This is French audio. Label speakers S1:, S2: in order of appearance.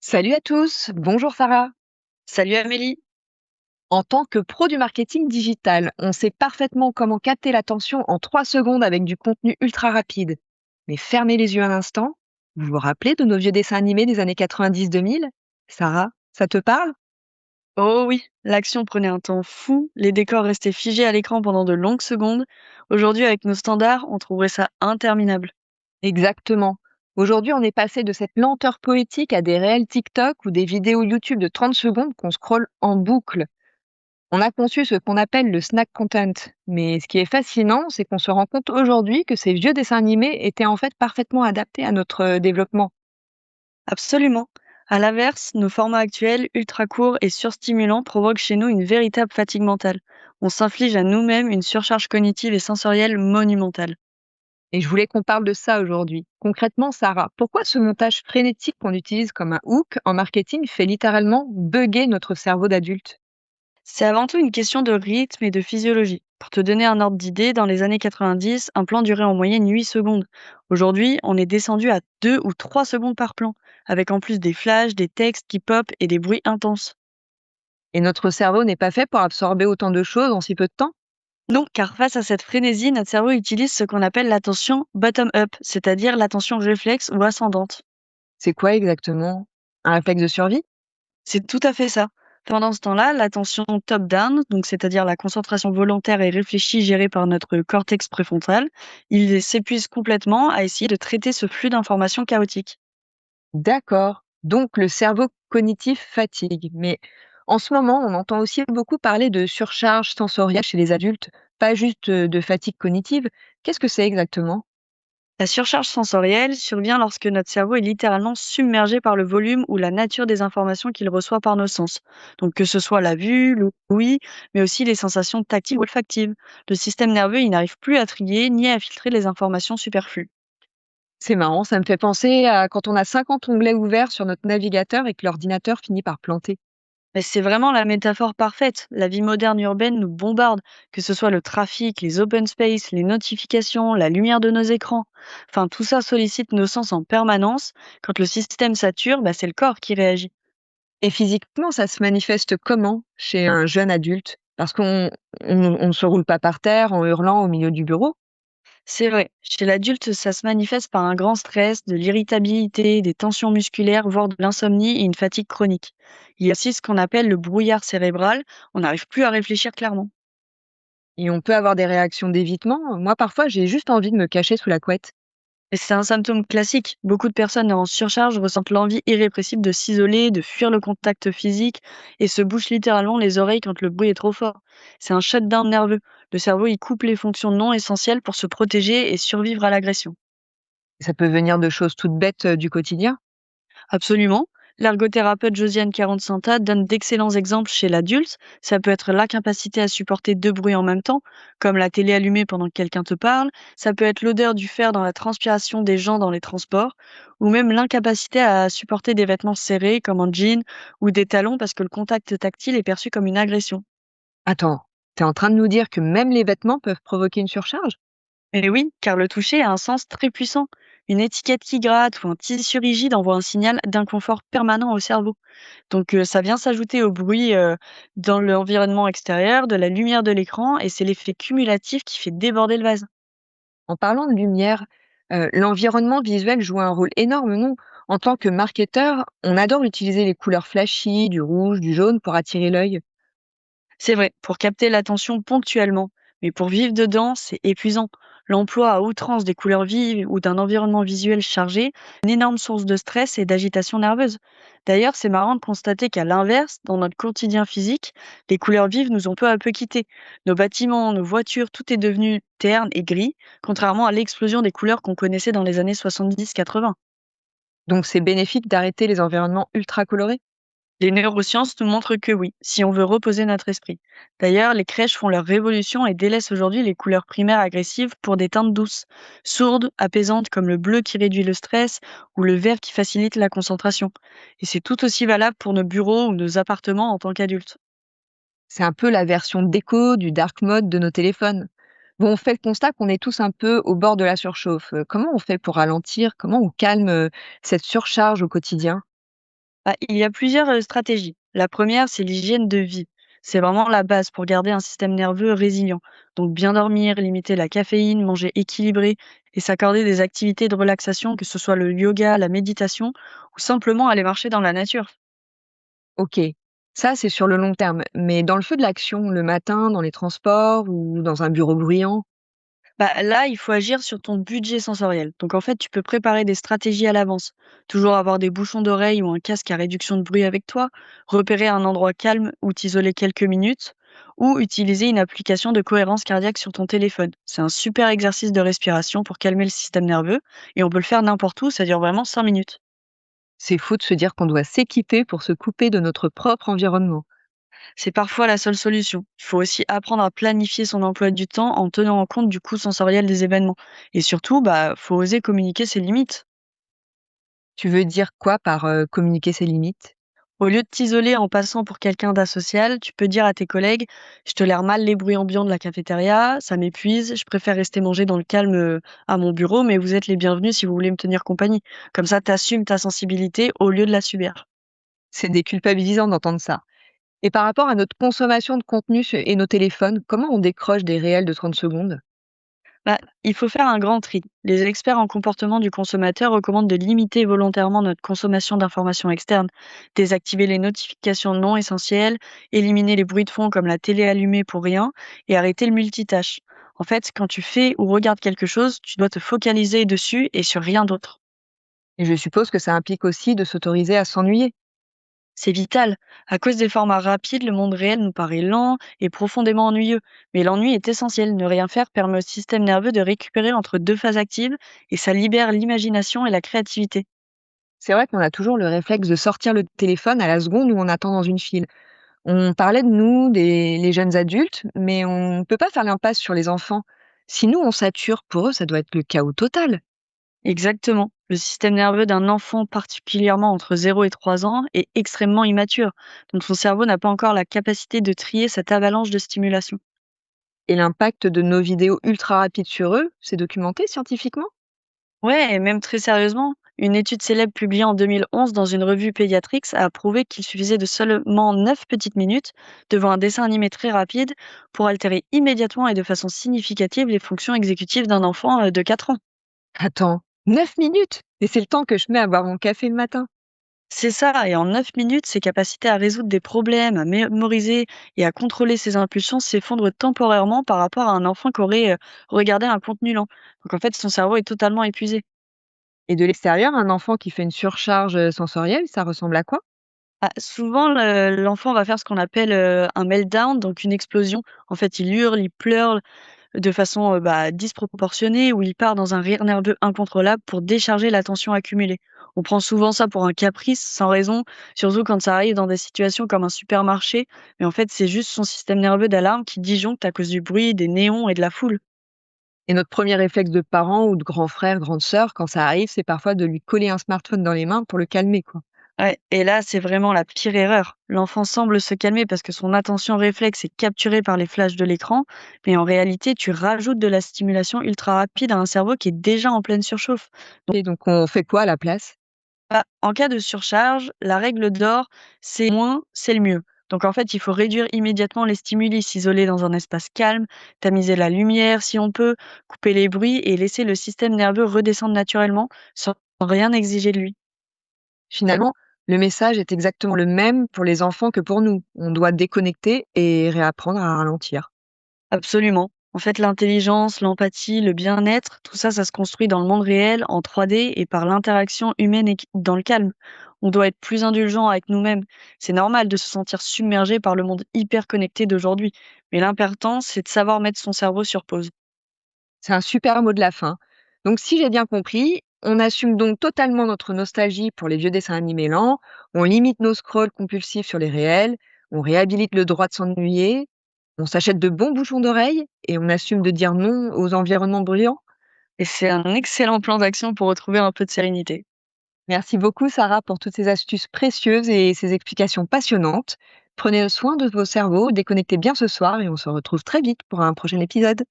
S1: Salut à tous, bonjour Sarah.
S2: Salut Amélie.
S1: En tant que pro du marketing digital, on sait parfaitement comment capter l'attention en 3 secondes avec du contenu ultra rapide. Mais fermez les yeux un instant, vous vous rappelez de nos vieux dessins animés des années 90-2000? Sarah, ça te parle?
S2: Oh oui, l'action prenait un temps fou, les décors restaient figés à l'écran pendant de longues secondes. Aujourd'hui, avec nos standards, on trouverait ça interminable.
S1: Exactement. Aujourd'hui, on est passé de cette lenteur poétique à des réels TikTok ou des vidéos YouTube de 30 secondes qu'on scrolle en boucle. On a conçu ce qu'on appelle le snack content. Mais ce qui est fascinant, c'est qu'on se rend compte aujourd'hui que ces vieux dessins animés étaient en fait parfaitement adaptés à notre développement.
S2: Absolument. À l'inverse, nos formats actuels, ultra courts et surstimulants, provoquent chez nous une véritable fatigue mentale. On s'inflige à nous-mêmes une surcharge cognitive et sensorielle monumentale.
S1: Et je voulais qu'on parle de ça aujourd'hui. Concrètement, Sarah, pourquoi ce montage frénétique qu'on utilise comme un hook en marketing fait littéralement bugger notre cerveau d'adulte?
S2: C'est avant tout une question de rythme et de physiologie. Pour te donner un ordre d'idée, dans les années 90, un plan durait en moyenne 8 secondes. Aujourd'hui, on est descendu à 2 ou 3 secondes par plan, avec en plus des flashs, des textes qui pop et des bruits intenses.
S1: Et notre cerveau n'est pas fait pour absorber autant de choses en si peu de temps?
S2: Non, car face à cette frénésie, notre cerveau utilise ce qu'on appelle l'attention bottom-up, c'est-à-dire l'attention réflexe ou ascendante.
S1: C'est quoi exactement? Un réflexe de survie?
S2: C'est tout à fait ça. Pendant ce temps-là, l'attention top-down, donc c'est-à-dire la concentration volontaire et réfléchie gérée par notre cortex préfrontal, il s'épuise complètement à essayer de traiter ce flux d'informations chaotique.
S1: D'accord. Donc le cerveau cognitif fatigue. Mais en ce moment, on entend aussi beaucoup parler de surcharge sensorielle chez les adultes, pas juste de fatigue cognitive. Qu'est-ce que c'est exactement?
S2: La surcharge sensorielle survient lorsque notre cerveau est littéralement submergé par le volume ou la nature des informations qu'il reçoit par nos sens. Donc que ce soit la vue, l'ouïe, mais aussi les sensations tactiles ou olfactives. Le système nerveux, il n'arrive plus à trier ni à filtrer les informations superflues.
S1: C'est marrant, ça me fait penser à quand on a 50 onglets ouverts sur notre navigateur et que l'ordinateur finit par planter.
S2: Mais c'est vraiment la métaphore parfaite. La vie moderne urbaine nous bombarde, que ce soit le trafic, les open space, les notifications, la lumière de nos écrans. Enfin, tout ça sollicite nos sens en permanence. Quand le système sature, c'est le corps qui réagit.
S1: Et physiquement, ça se manifeste comment chez un jeune adulte? Parce qu'on ne se roule pas par terre en hurlant au milieu du bureau.
S2: C'est vrai, chez l'adulte, ça se manifeste par un grand stress, de l'irritabilité, des tensions musculaires, voire de l'insomnie et une fatigue chronique. Il y a aussi ce qu'on appelle le brouillard cérébral. On n'arrive plus à réfléchir clairement.
S1: Et on peut avoir des réactions d'évitement. Moi, parfois, j'ai juste envie de me cacher sous la couette.
S2: Et c'est un symptôme classique. Beaucoup de personnes en surcharge ressentent l'envie irrépressible de s'isoler, de fuir le contact physique et se bouchent littéralement les oreilles quand le bruit est trop fort. C'est un shutdown nerveux. Le cerveau y coupe les fonctions non essentielles pour se protéger et survivre à l'agression.
S1: Ça peut venir de choses toutes bêtes du quotidien.
S2: Absolument. L'ergothérapeute Josiane Caron-Santa donne d'excellents exemples chez l'adulte. Ça peut être l'incapacité à supporter deux bruits en même temps, comme la télé allumée pendant que quelqu'un te parle. Ça peut être l'odeur du fer dans la transpiration des gens dans les transports, ou même l'incapacité à supporter des vêtements serrés, comme un jean, ou des talons parce que le contact tactile est perçu comme une agression.
S1: Attends, t'es en train de nous dire que même les vêtements peuvent provoquer une surcharge?
S2: Et oui, car le toucher a un sens très puissant. Une étiquette qui gratte ou un tissu rigide envoie un signal d'inconfort permanent au cerveau. Donc ça vient s'ajouter au bruit, dans l'environnement extérieur, de la lumière de l'écran et c'est l'effet cumulatif qui fait déborder le vase.
S1: En parlant de lumière, l'environnement visuel joue un rôle énorme, non? En tant que marketeur, on adore utiliser les couleurs flashy, du rouge, du jaune pour attirer l'œil.
S2: C'est vrai, pour capter l'attention ponctuellement, mais pour vivre dedans, c'est épuisant. L'emploi à outrance des couleurs vives ou d'un environnement visuel chargé, une énorme source de stress et d'agitation nerveuse. D'ailleurs, c'est marrant de constater qu'à l'inverse, dans notre quotidien physique, les couleurs vives nous ont peu à peu quittés. Nos bâtiments, nos voitures, tout est devenu terne et gris, contrairement à l'explosion des couleurs qu'on connaissait dans les années 70-80.
S1: Donc c'est bénéfique d'arrêter les environnements ultra colorés?
S2: Les neurosciences nous montrent que oui, si on veut reposer notre esprit. D'ailleurs, les crèches font leur révolution et délaissent aujourd'hui les couleurs primaires agressives pour des teintes douces, sourdes, apaisantes comme le bleu qui réduit le stress ou le vert qui facilite la concentration. Et c'est tout aussi valable pour nos bureaux ou nos appartements en tant qu'adultes.
S1: C'est un peu la version déco du dark mode de nos téléphones. Bon, on fait le constat qu'on est tous un peu au bord de la surchauffe. Comment on fait pour ralentir? Comment on calme, cette surcharge au quotidien?
S2: Bah, il y a plusieurs stratégies. La première, c'est l'hygiène de vie. C'est vraiment la base pour garder un système nerveux résilient. Donc bien dormir, limiter la caféine, manger équilibré et s'accorder des activités de relaxation, que ce soit le yoga, la méditation ou simplement aller marcher dans la nature.
S1: OK, ça, c'est sur le long terme, mais dans le feu de l'action, le matin, dans les transports ou dans un bureau bruyant?
S2: Bah, là, il faut agir sur ton budget sensoriel. Donc, en fait, tu peux préparer des stratégies à l'avance. Toujours avoir des bouchons d'oreille ou un casque à réduction de bruit avec toi, repérer un endroit calme où t'isoler quelques minutes, ou utiliser une application de cohérence cardiaque sur ton téléphone. C'est un super exercice de respiration pour calmer le système nerveux et on peut le faire n'importe où, ça dure vraiment 5 minutes.
S1: C'est fou de se dire qu'on doit s'équiper pour se couper de notre propre environnement.
S2: C'est parfois la seule solution. Il faut aussi apprendre à planifier son emploi du temps en tenant en compte du coût sensoriel des événements. Et surtout, bah, faut oser communiquer ses limites.
S1: Tu veux dire quoi par, communiquer ses limites?
S2: Au lieu de t'isoler en passant pour quelqu'un d'asocial, tu peux dire à tes collègues: «Je tolère mal les bruits ambiants de la cafétéria, ça m'épuise, je préfère rester manger dans le calme, à mon bureau, mais vous êtes les bienvenus si vous voulez me tenir compagnie». Comme ça, tu assumes ta sensibilité au lieu de la subir.
S1: C'est déculpabilisant d'entendre ça. Et par rapport à notre consommation de contenu et nos téléphones, comment on décroche des réels de 30 secondes?
S2: Bah, il faut faire un grand tri. Les experts en comportement du consommateur recommandent de limiter volontairement notre consommation d'informations externes, désactiver les notifications non essentielles, éliminer les bruits de fond comme la télé allumée pour rien et arrêter le multitâche. En fait, quand tu fais ou regardes quelque chose, tu dois te focaliser dessus et sur rien d'autre.
S1: Et je suppose que ça implique aussi de s'autoriser à s'ennuyer.
S2: C'est vital. À cause des formats rapides, le monde réel nous paraît lent et profondément ennuyeux. Mais l'ennui est essentiel. Ne rien faire permet au système nerveux de récupérer entre deux phases actives et ça libère l'imagination et la créativité.
S1: C'est vrai qu'on a toujours le réflexe de sortir le téléphone à la seconde où on attend dans une file. On parlait de nous, des les jeunes adultes, mais on ne peut pas faire l'impasse sur les enfants. Si nous, on sature, pour eux, ça doit être le chaos total.
S2: Exactement. Le système nerveux d'un enfant, particulièrement entre 0 et 3 ans, est extrêmement immature. Donc son cerveau n'a pas encore la capacité de trier cette avalanche de stimulation.
S1: Et l'impact de nos vidéos ultra rapides sur eux, c'est documenté scientifiquement?
S2: Ouais, et même très sérieusement, une étude célèbre publiée en 2011 dans une revue Pediatrics a prouvé qu'il suffisait de seulement 9 petites minutes devant un dessin animé très rapide pour altérer immédiatement et de façon significative les fonctions exécutives d'un enfant de 4 ans.
S1: Attends, 9 minutes? Et c'est le temps que je mets à boire mon café le matin.
S2: C'est ça, et en 9 minutes, ses capacités à résoudre des problèmes, à mémoriser et à contrôler ses impulsions s'effondrent temporairement par rapport à un enfant qui aurait regardé un contenu lent. Donc en fait, son cerveau est totalement épuisé.
S1: Et de l'extérieur, un enfant qui fait une surcharge sensorielle, ça ressemble à quoi?
S2: Ah, souvent, l'enfant va faire ce qu'on appelle un meltdown, donc une explosion. En fait, il hurle, il pleure de façon bah, disproportionnée ou il part dans un rire nerveux incontrôlable pour décharger la tension accumulée. On prend souvent ça pour un caprice sans raison, surtout quand ça arrive dans des situations comme un supermarché. Mais en fait, c'est juste son système nerveux d'alarme qui disjoncte à cause du bruit, des néons et de la foule.
S1: Et notre premier réflexe de parent ou de grand frère, grande sœur, quand ça arrive, c'est parfois de lui coller un smartphone dans les mains pour le calmer, quoi.
S2: Ouais, et là, c'est vraiment la pire erreur. L'enfant semble se calmer parce que son attention réflexe est capturée par les flashs de l'écran, mais en réalité, tu rajoutes de la stimulation ultra rapide à un cerveau qui est déjà en pleine surchauffe. Donc,
S1: Et donc on fait quoi à la place?
S2: bah, en cas de surcharge, la règle d'or, c'est moins, c'est le mieux. Donc en fait, il faut réduire immédiatement les stimuli, s'isoler dans un espace calme, tamiser la lumière si on peut, couper les bruits et laisser le système nerveux redescendre naturellement sans rien exiger de lui.
S1: Finalement, le message est exactement le même pour les enfants que pour nous. On doit déconnecter et réapprendre à ralentir.
S2: Absolument. En fait, l'intelligence, l'empathie, le bien-être, tout ça, ça se construit dans le monde réel, en 3D et par l'interaction humaine et dans le calme. On doit être plus indulgent avec nous-mêmes. C'est normal de se sentir submergé par le monde hyper connecté d'aujourd'hui. Mais l'important, c'est de savoir mettre son cerveau sur pause.
S1: C'est un super mot de la fin. Donc si j'ai bien compris, on assume donc totalement notre nostalgie pour les vieux dessins animés lents, on limite nos scrolls compulsifs sur les réels, on réhabilite le droit de s'ennuyer, on s'achète de bons bouchons d'oreilles et on assume de dire non aux environnements bruyants.
S2: Et c'est un excellent plan d'action pour retrouver un peu de sérénité.
S1: Merci beaucoup Sarah pour toutes ces astuces précieuses et ces explications passionnantes. Prenez soin de vos cerveaux, déconnectez bien ce soir et on se retrouve très vite pour un prochain épisode.